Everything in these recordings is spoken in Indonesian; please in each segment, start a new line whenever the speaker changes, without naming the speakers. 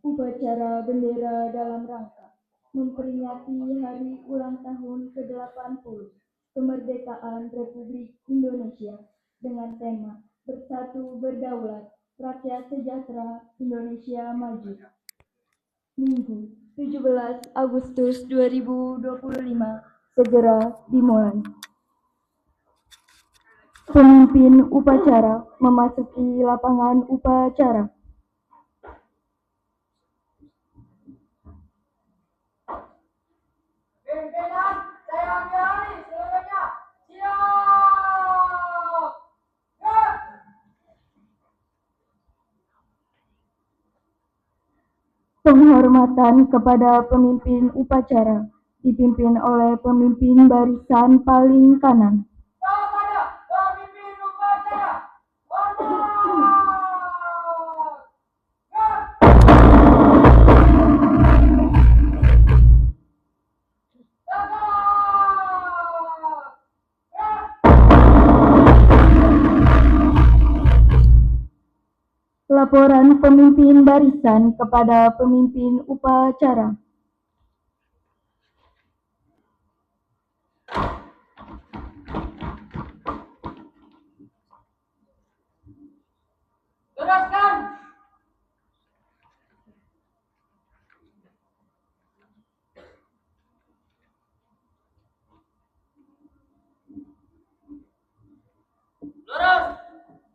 Upacara bendera dalam rangka memperingati hari ulang tahun ke-80 kemerdekaan Republik Indonesia dengan tema Bersatu Berdaulat, Rakyat Sejahtera, Indonesia Maju. Minggu 17 Agustus 2025 segera dimulai. Pemimpin upacara memasuki lapangan upacara.
Pimpinan TNI ARI seluruhnya siap.
Penghormatan kepada pemimpin upacara dipimpin oleh pemimpin barisan paling kanan.
Kepada pemimpin upacara, hormat.
Laporan pemimpin barisan kepada pemimpin upacara.
Teruskan. Lurus.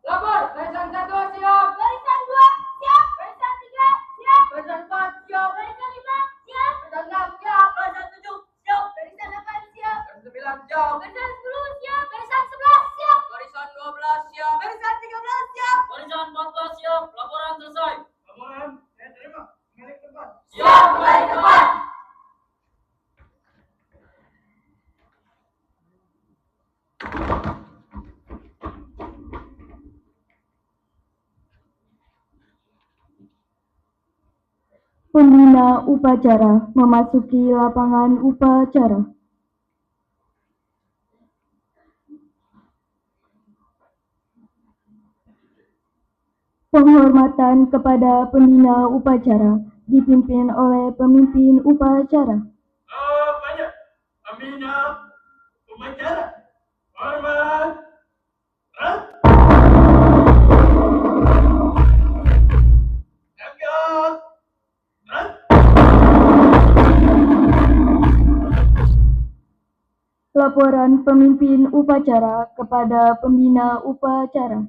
Lapor. Barisan 1 siap.
Barisan 2 siap. Barisan 3 siap.
Barisan 4 siap.
Barisan 5 siap.
Barisan 6 siap.
Barisan 7 siap. Barisan 8 siap.
Barisan 9 siap.
Barisan 10 siap. Barisan 11 siap.
Barisan 12 siap.
Barisan 13 siap.
Barisan 14 siap. Laporan selesai.
Laporan saya terima. Kembali ke tempat.
Siap, kembali ke tempat.
Pembina upacara memasuki lapangan upacara. Penghormatan kepada pembina upacara dipimpin oleh pemimpin upacara.
Banyak pembina upacara. Hormat.
Laporan pemimpin upacara kepada pembina upacara.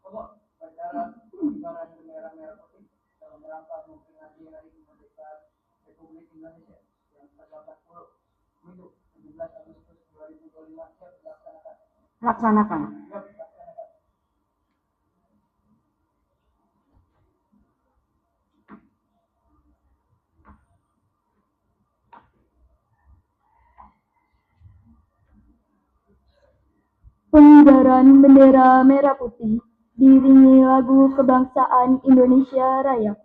Upacara pengibaran bendera merah putih dalam rangka memperingati Hari Kemerdekaan Republik Indonesia yang ke-80 Minggu 17 Agustus 2025 siap dilaksanakan.
Laksanakan.
Pengibaran bendera merah putih diiringi lagu kebangsaan Indonesia Raya.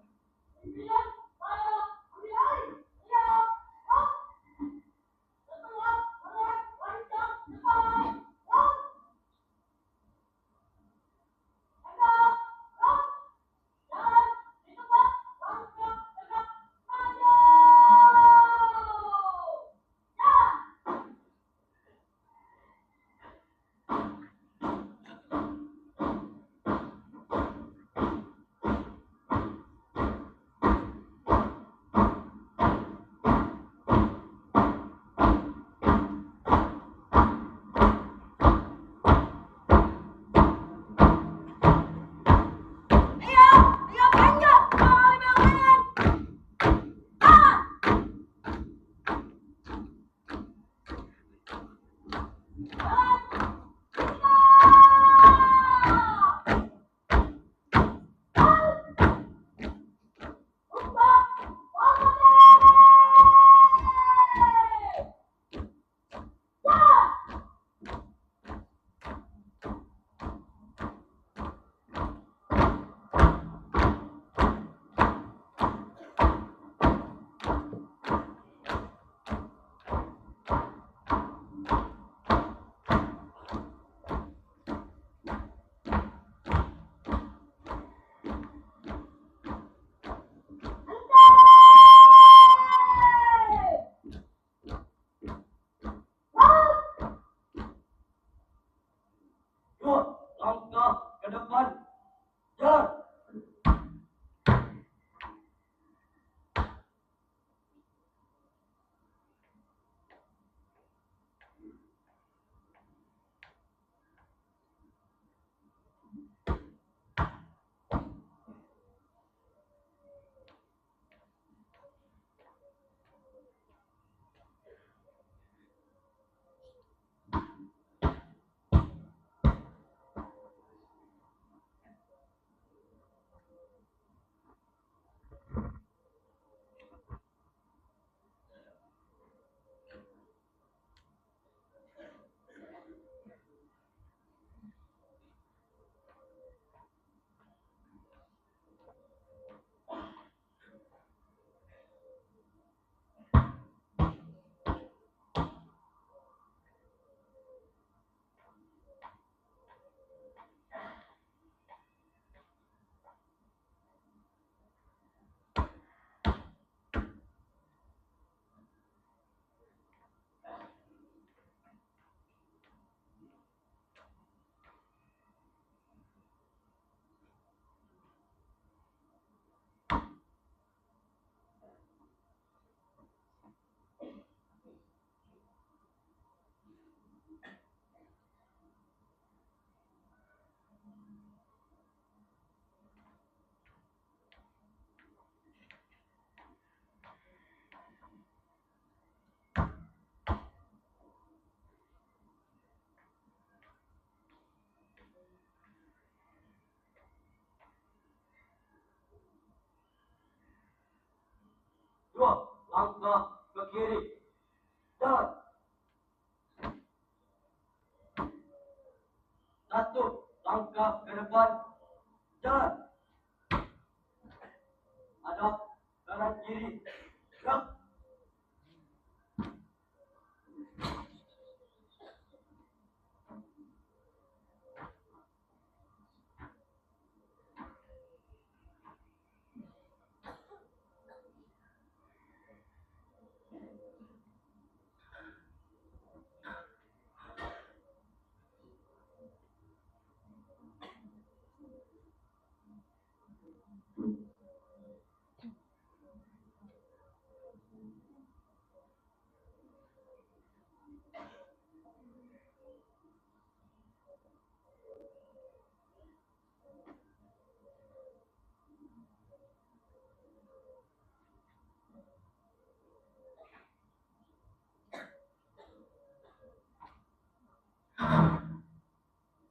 kiri. Jalan. Satu langkah ke depan. Jalan. Hadap kanan kiri. Gerak.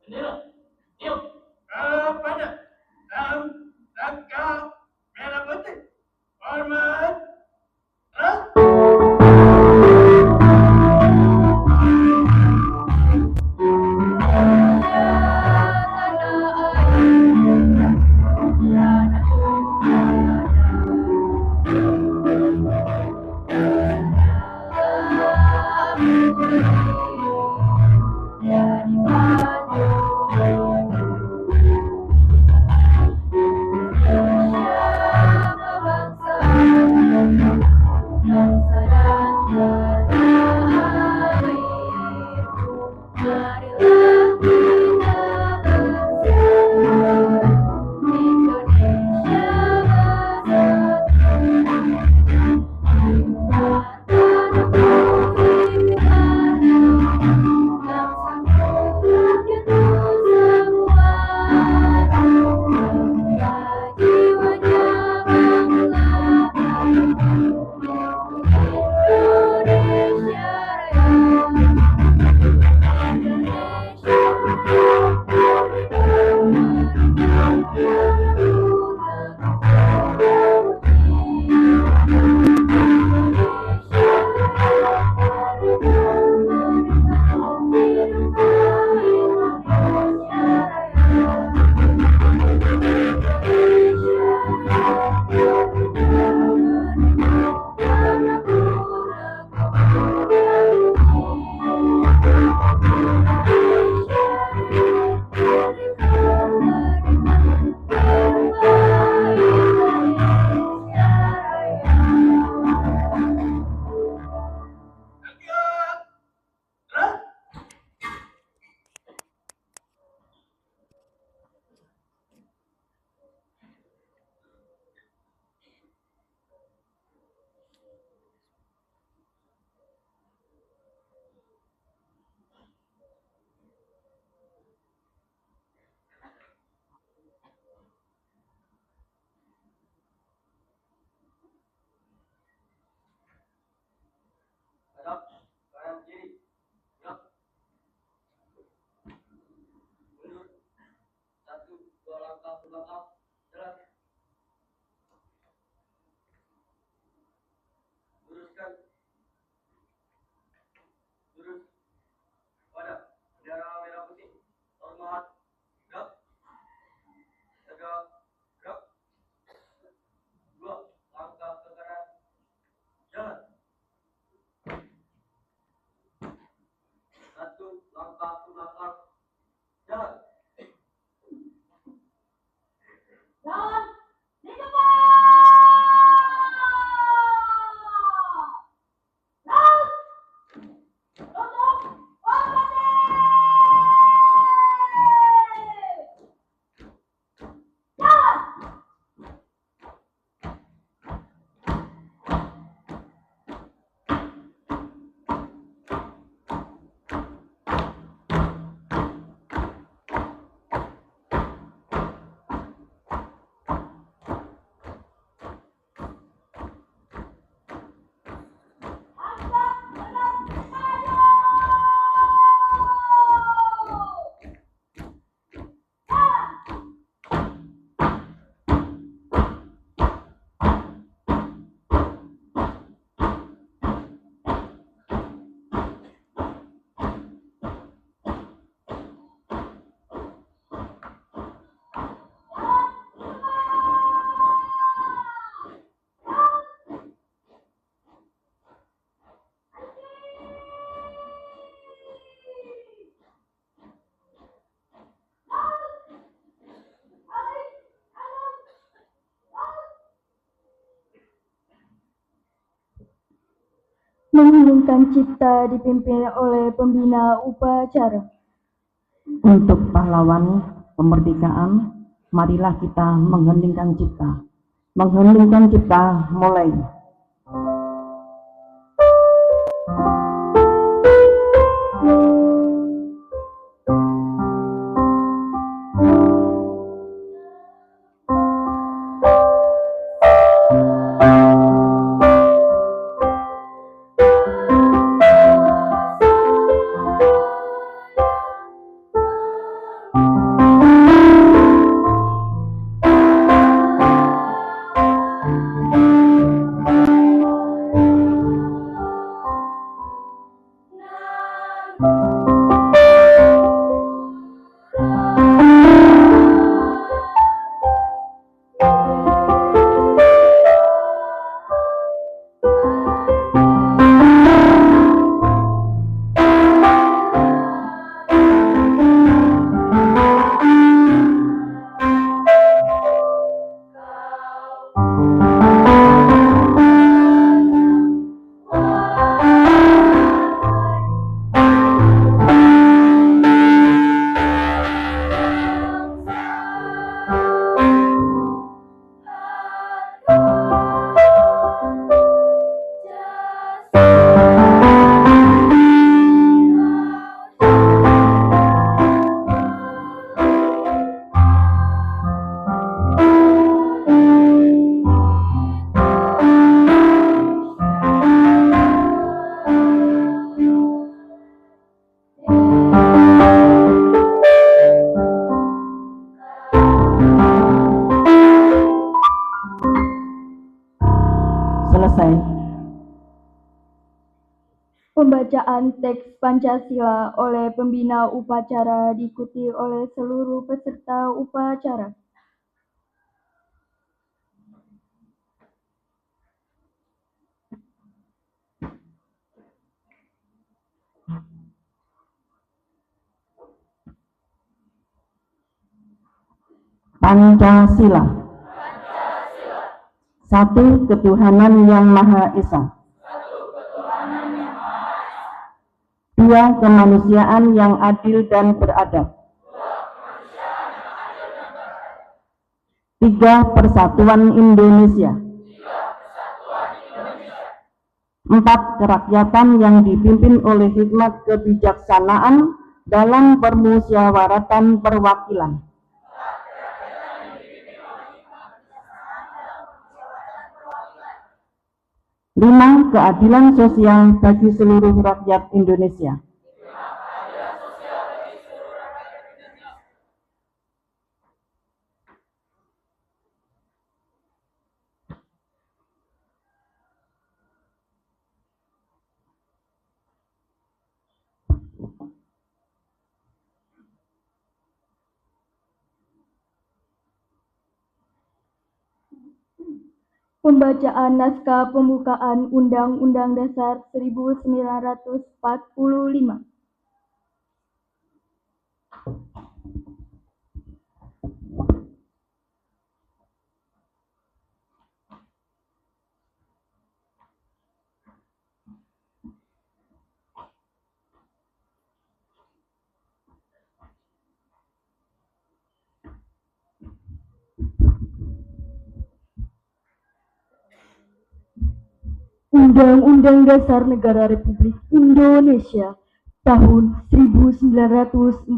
Bendera, diam.
Kepada dalam rangka merah putih. Hormat. Gerak.
Hadap kanan kiri. Gerak. Mundur. Satu dua langkah ke belakang. Jalan. Luruskan. Lurus. Pada bendera merah putih. Hormat. Gerak. Tegak. Gerak. Dua langkah ke kanan. Jalan. Satu langkah ke belakang. Jalan.
Jalan di depan. Laut. Tutup. Hormati. Jalan.
Mengheningkan cipta dipimpin oleh pembina upacara.
Untuk pahlawan kemerdekaan, marilah kita mengheningkan cipta. Mengheningkan cipta mulai. Selesai.
Pembacaan teks Pancasila oleh pembina upacara diikuti oleh seluruh peserta upacara.
Pancasila. Satu ketuhanan yang Maha Esa. Dua kemanusiaan yang adil dan beradab. Tiga persatuan Indonesia. Empat kerakyatan yang dipimpin oleh hikmat kebijaksanaan dalam permusyawaratan perwakilan. Lima, keadilan sosial bagi seluruh rakyat Indonesia.
Pembacaan naskah pembukaan Undang-Undang Dasar 1945. Undang-Undang Dasar Negara Republik Indonesia tahun 1945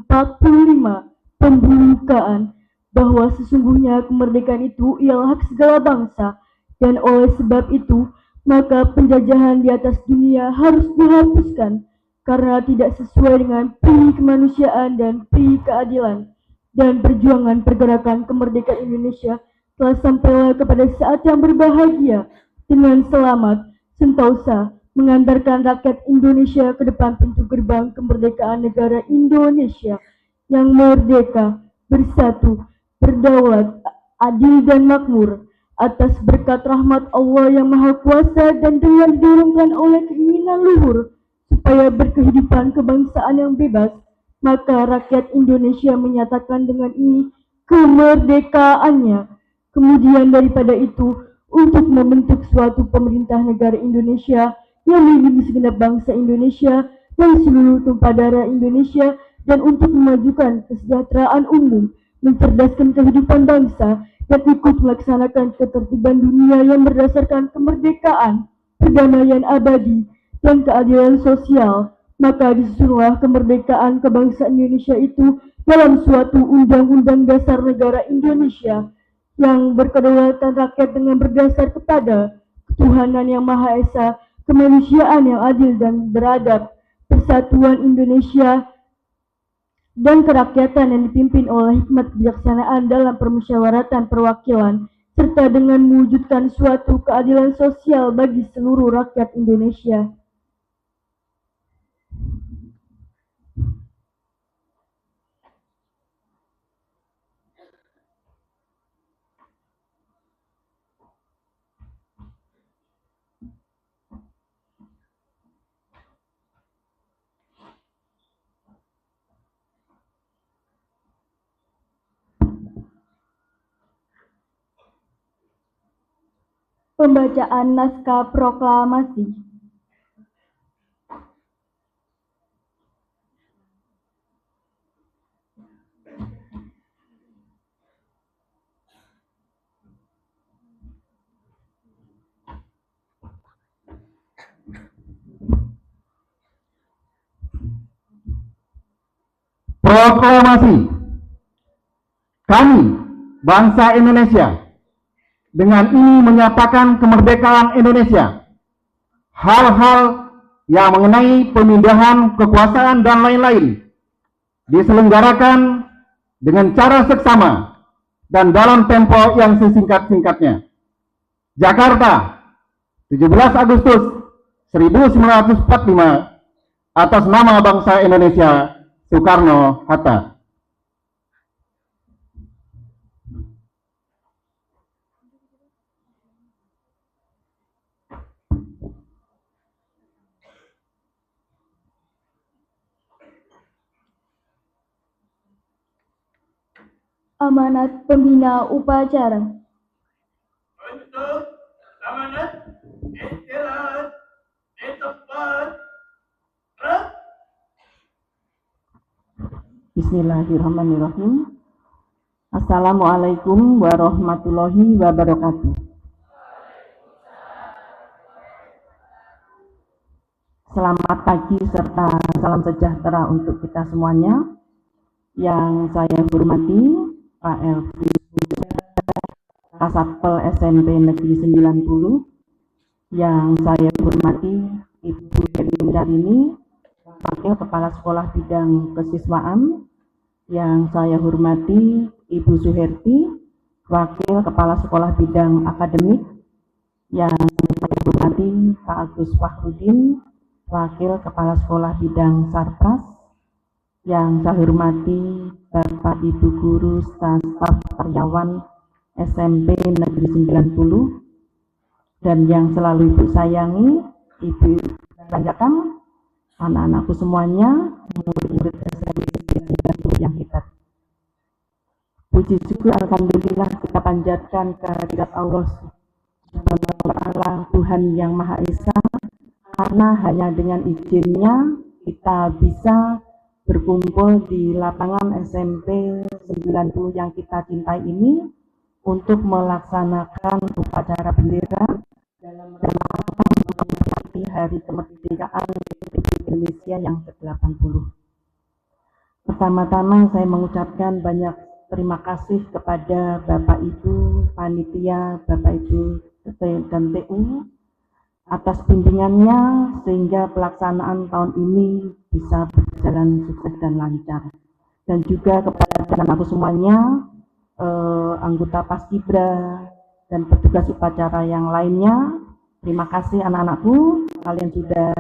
pembukaan bahwa sesungguhnya kemerdekaan itu ialah hak segala bangsa dan oleh sebab itu maka penjajahan di atas dunia harus dihapuskan karena tidak sesuai dengan pri kemanusiaan dan pri keadilan, dan perjuangan pergerakan kemerdekaan Indonesia telah sampai kepada saat yang berbahagia dengan selamat sentosa mengantarkan rakyat Indonesia ke depan pintu gerbang kemerdekaan negara Indonesia yang merdeka, bersatu, berdaulat, adil dan makmur atas berkat rahmat Allah yang Maha Kuasa dan dengan didorongkan oleh keinginan luhur supaya berkehidupan kebangsaan yang bebas, maka rakyat Indonesia menyatakan dengan ini kemerdekaannya. Kemudian daripada itu, untuk membentuk suatu pemerintah negara Indonesia yang melindungi segenap bangsa Indonesia dan seluruh tumpah darah Indonesia, dan untuk memajukan kesejahteraan umum, mencerdaskan kehidupan bangsa, dan ikut melaksanakan ketertiban dunia yang berdasarkan kemerdekaan, perdamaian abadi, dan keadilan sosial. Maka disusunlah kemerdekaan kebangsaan Indonesia itu dalam suatu undang-undang dasar negara Indonesia yang berkedaulatan rakyat dengan berdasar kepada ketuhanan yang Maha Esa, kemanusiaan yang adil dan beradab, persatuan Indonesia, dan kerakyatan yang dipimpin oleh hikmat kebijaksanaan dalam permusyawaratan perwakilan, serta dengan mewujudkan suatu keadilan sosial bagi seluruh rakyat Indonesia. Pembacaan naskah proklamasi.
Proklamasi. Kami, bangsa Indonesia, dengan ini menyatakan kemerdekaan Indonesia. Hal-hal yang mengenai pemindahan kekuasaan dan lain-lain diselenggarakan dengan cara seksama dan dalam tempo yang sesingkat-singkatnya. Jakarta, 17 Agustus 1945, atas nama bangsa Indonesia, Soekarno-Hatta.
Amanat pembina upacara.
Untuk amanat istirahat di tempat.
Bismillahirrahmanirrahim. Assalamualaikum warahmatullahi wabarakatuh. Selamat pagi serta salam sejahtera untuk kita semuanya. Yang saya hormati Pak Elvi, Kasatpol SMP Negeri 90. Yang saya hormati Ibu Dewi, Wakil Kepala Sekolah Bidang Kesiswaan. Yang saya hormati Ibu Suherti, Wakil Kepala Sekolah Bidang Akademik. Yang saya hormati Pak Agus Fahrudin, Wakil Kepala Sekolah Bidang Sarpras. Yang saya hormati Bapak Ibu Guru, staf karyawan SMP Negeri 90. Dan yang selalu Ibu sayangi, Ibu tanyakan anak-anakku semuanya, murid-murid SMP yang hebat. Puji syukur alhamdulillah kita panjatkan kehadirat Allah Subhanahu wa Ta'ala, Tuhan yang Maha Esa, karena hanya dengan izinnya kita bisa berkumpul di lapangan SMP 90 yang kita cintai ini untuk melaksanakan upacara bendera dalam rangka memperingati Hari Kemerdekaan Republik Indonesia yang ke-80. Pertama-tama saya mengucapkan banyak terima kasih kepada Bapak Ibu Panitia, Bapak Ibu dan TU atas bimbingannya sehingga pelaksanaan tahun ini bisa berjalan sukses dan lancar. Dan juga kepada anak-anakku semuanya, anggota Paskibra dan petugas upacara yang lainnya, terima kasih anak-anakku, kalian sudah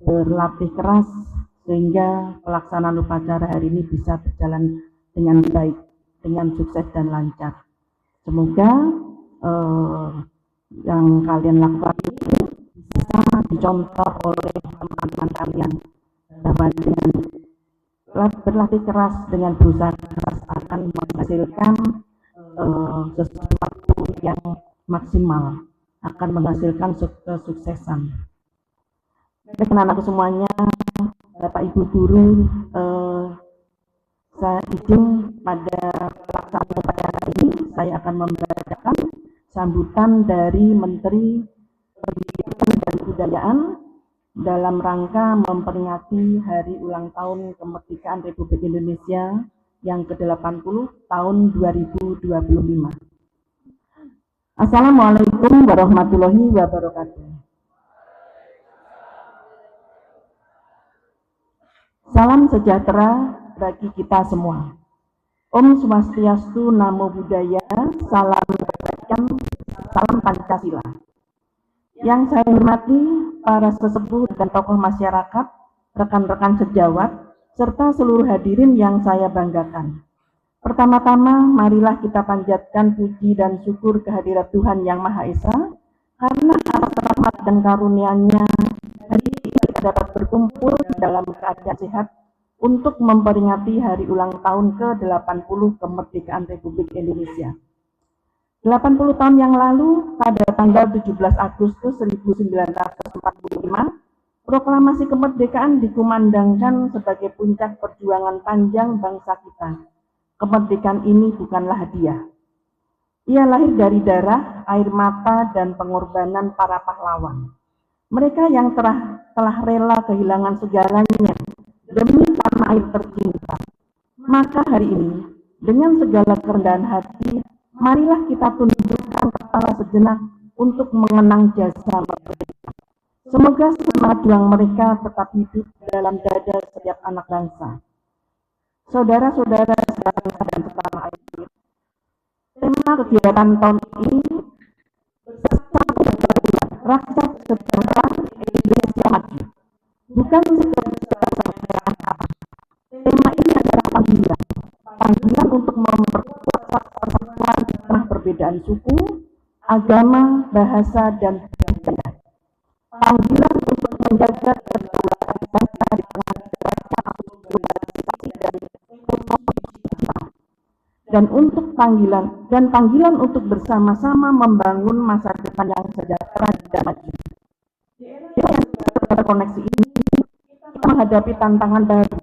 berlatih keras sehingga pelaksanaan upacara hari ini bisa berjalan dengan baik, dengan sukses dan lancar. Semoga yang kalian lakukan ini bisa dicontoh oleh teman-teman kalian, bahwa dengan berlatih keras, dengan berusaha keras akan menghasilkan sesuatu yang maksimal, akan menghasilkan kesuksesan. Rekan-rekanku semuanya, Bapak Ibu guru, saya izin pada pelaksanaan upacara ini saya akan membacakan sambutan dari Menteri Pendidikan dan Kebudayaan dalam rangka memperingati Hari Ulang Tahun Kemerdekaan Republik Indonesia yang ke-80 tahun 2025. Assalamualaikum warahmatullahi wabarakatuh. Salam sejahtera bagi kita semua. Om Swastiastu, Namo Buddhaya, salam kebaikan, salam Pancasila. Yang saya hormati para sesepuh dan tokoh masyarakat, rekan-rekan sejawat, serta seluruh hadirin yang saya banggakan. Pertama-tama, marilah kita panjatkan puji dan syukur kehadirat Tuhan Yang Maha Esa, karena atas rahmat dan karunia-Nya hari ini kita dapat berkumpul dalam keadaan sehat untuk memperingati hari ulang tahun ke-80 kemerdekaan Republik Indonesia. 80 tahun yang lalu, pada tanggal 17 Agustus 1945, proklamasi kemerdekaan dikumandangkan sebagai puncak perjuangan panjang bangsa kita. Kemerdekaan ini bukanlah hadiah. Ia lahir dari darah, air mata, dan pengorbanan para pahlawan. Mereka yang telah rela kehilangan segalanya demi tanah air tercinta. Maka hari ini, dengan segala kerendahan hati, marilah kita tundukkan kepala sejenak untuk mengenang jasa mereka. Semoga semangat juang mereka tetap hidup dalam dada setiap anak bangsa. Saudara-saudara sebangsa dan setanah air, tema kegiatan tahun ini bersatu berbuat rakyat sejahtera Indonesia maju. Bukan sekedar apa. Tema ini adalah panggilan untuk memperkuat persatuan di tengah perbedaan suku, agama, bahasa, dan budaya. Panggilan untuk menjaga kedaulatan bangsa di tengah derasnya arus globalisasi dan ekonomi digital. Dan panggilan untuk bersama-sama membangun masa depan yang sejahtera dan maju. Di era yang terkoneksi ini, kita menghadapi tantangan baru.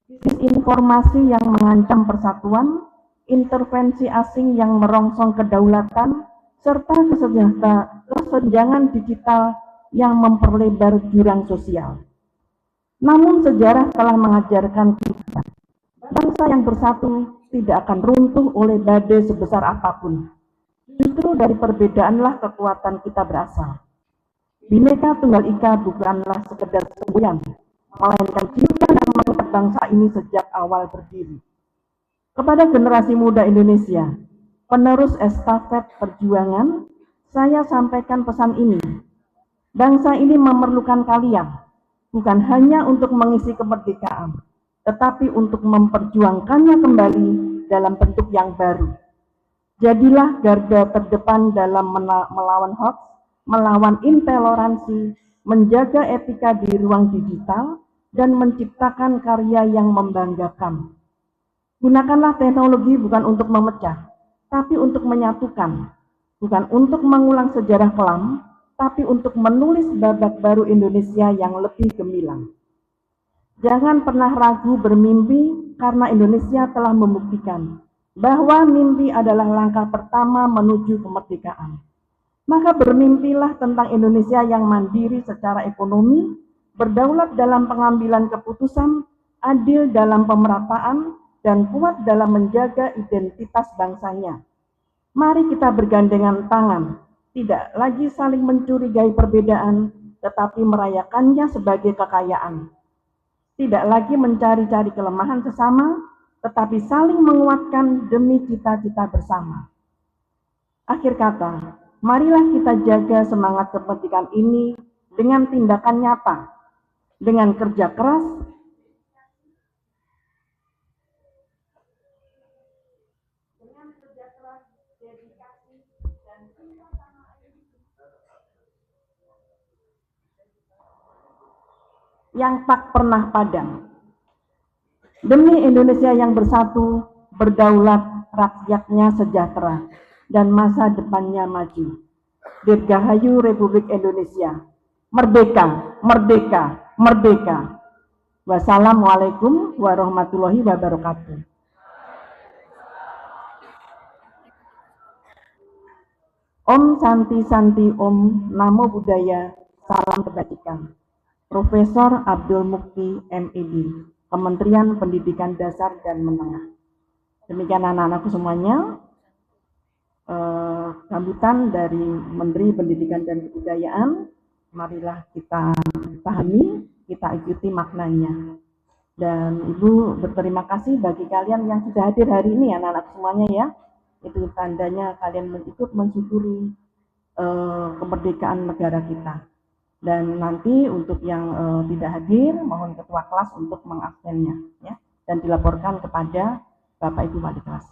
Disinformasi yang mengancam persatuan, intervensi asing yang merongsong kedaulatan, serta kesenjangan digital yang memperlebar jurang sosial. Namun sejarah telah mengajarkan kita, bangsa yang bersatu tidak akan runtuh oleh badai sebesar apapun. Justru dari perbedaanlah kekuatan kita berasal. Bhinneka Tunggal Ika bukanlah sekedar semboyan, melainkan cinta yang mengikat bangsa ini sejak awal berdiri. Kepada generasi muda Indonesia, penerus estafet perjuangan, saya sampaikan pesan ini. Bangsa ini memerlukan kalian, bukan hanya untuk mengisi kemerdekaan, tetapi untuk memperjuangkannya kembali dalam bentuk yang baru. Jadilah garda terdepan dalam melawan hoax, melawan intoleransi, menjaga etika di ruang digital, dan menciptakan karya yang membanggakan. Gunakanlah teknologi bukan untuk memecah, tapi untuk menyatukan, bukan untuk mengulang sejarah kelam, tapi untuk menulis babak baru Indonesia yang lebih gemilang. Jangan pernah ragu bermimpi, karena Indonesia telah membuktikan bahwa mimpi adalah langkah pertama menuju kemerdekaan. Maka bermimpilah tentang Indonesia yang mandiri secara ekonomi, berdaulat dalam pengambilan keputusan, adil dalam pemerataan, dan kuat dalam menjaga identitas bangsanya. Mari kita bergandengan tangan, tidak lagi saling mencurigai perbedaan, tetapi merayakannya sebagai kekayaan. Tidak lagi mencari-cari kelemahan sesama, tetapi saling menguatkan demi cita-cita bersama. Akhir kata, marilah kita jaga semangat kemerdekaan ini dengan tindakan nyata, dengan kerja keras, dedikasi, dan cinta tanah air yang tak pernah padam. Demi Indonesia yang bersatu, berdaulat, rakyatnya sejahtera, dan masa depannya maju. Dirgahayu Republik Indonesia. Merdeka, merdeka, merdeka. Wassalamualaikum warahmatullahi wabarakatuh. Om Santi Santi Om, Namo Buddhaya, salam kebajikan. Profesor Abdul Mukti MED, Kementerian Pendidikan Dasar dan Menengah. Demikian anak-anakku semuanya, sambutan dari Menteri Pendidikan dan Kebudayaan. Marilah kita pahami, kita ikuti maknanya. Dan Ibu berterima kasih bagi kalian yang sudah hadir hari ini, anak-anak semuanya ya. Itu tandanya kalian ikut mensyukuri kemerdekaan negara kita. Dan nanti untuk yang tidak hadir, mohon ketua kelas untuk mengabsennya ya, dan dilaporkan kepada Bapak Ibu Wali kelas.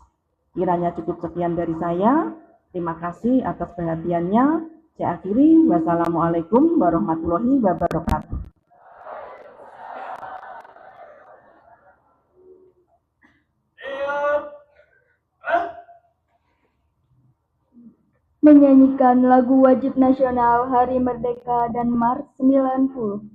Kiranya cukup sekian dari saya. Terima kasih atas perhatiannya. Saya akhiri. Wassalamualaikum warahmatullahi wabarakatuh.
Menyanyikan lagu wajib nasional Hari Merdeka dan Mars 90.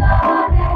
Hai,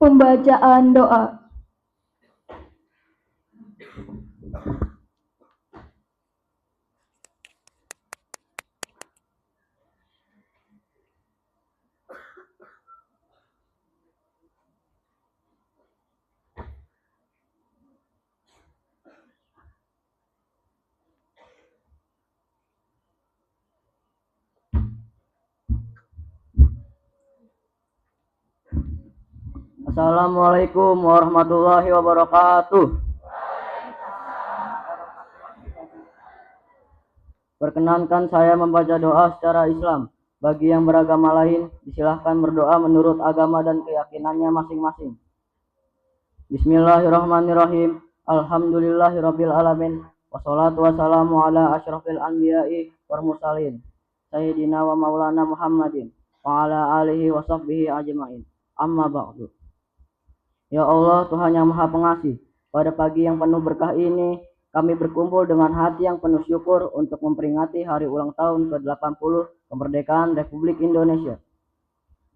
Pembacaan doa.
Assalamualaikum warahmatullahi wabarakatuh. Perkenankan saya membaca doa secara Islam. Bagi yang beragama lain, disilahkan berdoa menurut agama dan keyakinannya masing-masing. Bismillahirrahmanirrahim. Alhamdulillahirabbil alamin. Wassalatu wassalamu ala asyrafil anbiya'i wal mursalin. Sayyidina wa maulana Muhammadin wa ala alihi wa sahbihi ajma'in. Amma ba'du. Ya Allah, Tuhan yang Maha Pengasih, pada pagi yang penuh berkah ini, kami berkumpul dengan hati yang penuh syukur untuk memperingati hari ulang tahun ke-80 kemerdekaan Republik Indonesia.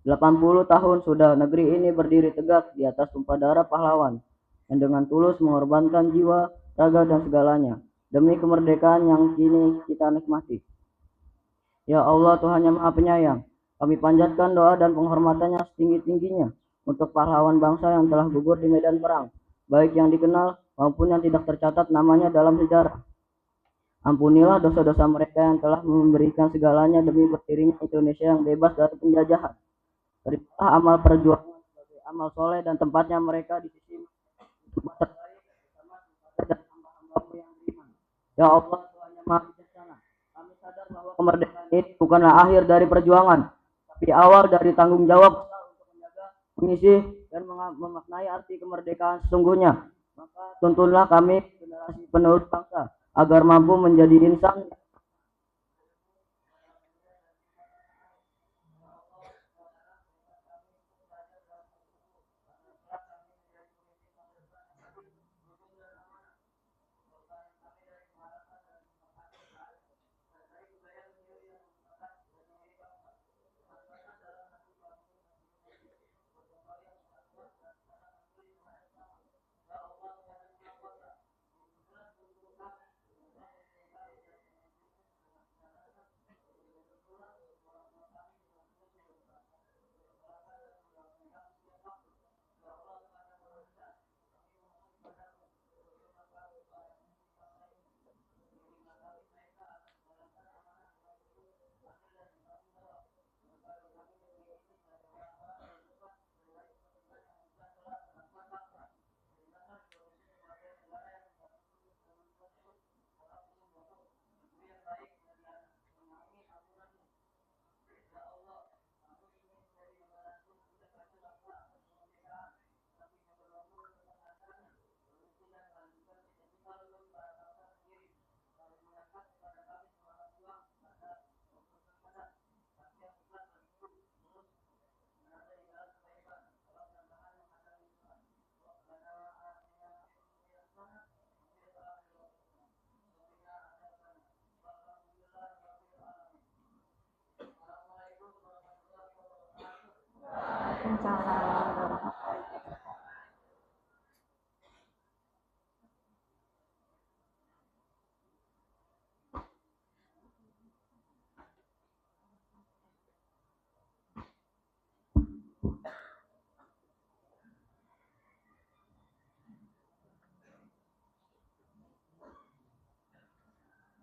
80 tahun sudah negeri ini berdiri tegak di atas tumpah darah pahlawan, yang dengan tulus mengorbankan jiwa, raga, dan segalanya, demi kemerdekaan yang kini kita nikmati. Ya Allah, Tuhan yang Maha Penyayang, kami panjatkan doa dan penghormatannya setinggi-tingginya untuk pahlawan bangsa yang telah gugur di medan perang, baik yang dikenal maupun yang tidak tercatat namanya dalam sejarah. Ampunilah dosa-dosa mereka yang telah memberikan segalanya demi berdirinya Indonesia yang bebas dari penjajahan. Terimalah amal perjuangan sebagai amal soleh dan tempatnya mereka di sisi tempat terbaik bersama dan hamba-hamba-Mu yang beriman. Ya Allah, Tuhan yang Maha Bijaksana, kami sadar bahwa kemerdekaan ini bukanlah akhir dari perjuangan, tapi awal dari tanggung jawab mengisi dan memaknai arti kemerdekaan sesungguhnya. Maka tuntunlah kami generasi penerus bangsa agar mampu menjadi insan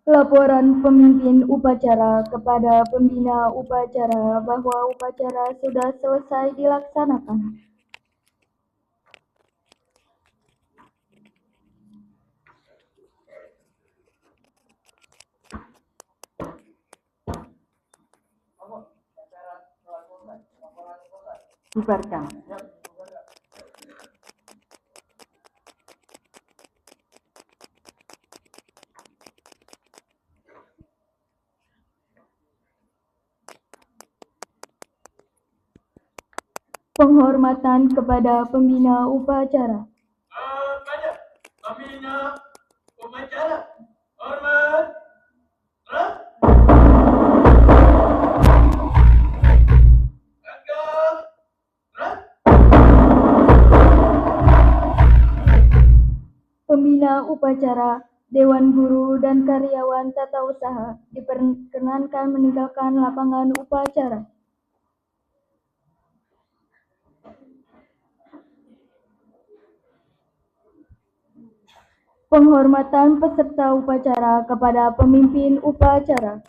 Laporan pemimpin upacara kepada pembina upacara bahwa upacara sudah selesai dilaksanakan.
Bubarkan.
Penghormatan kepada pembina upacara.
Kepada pembina upacara, hormat, gerak, tegak, gerak.
upacara, Dewan Guru dan karyawan tata usaha diperkenankan meninggalkan lapangan upacara. Penghormatan peserta upacara kepada pemimpin upacara.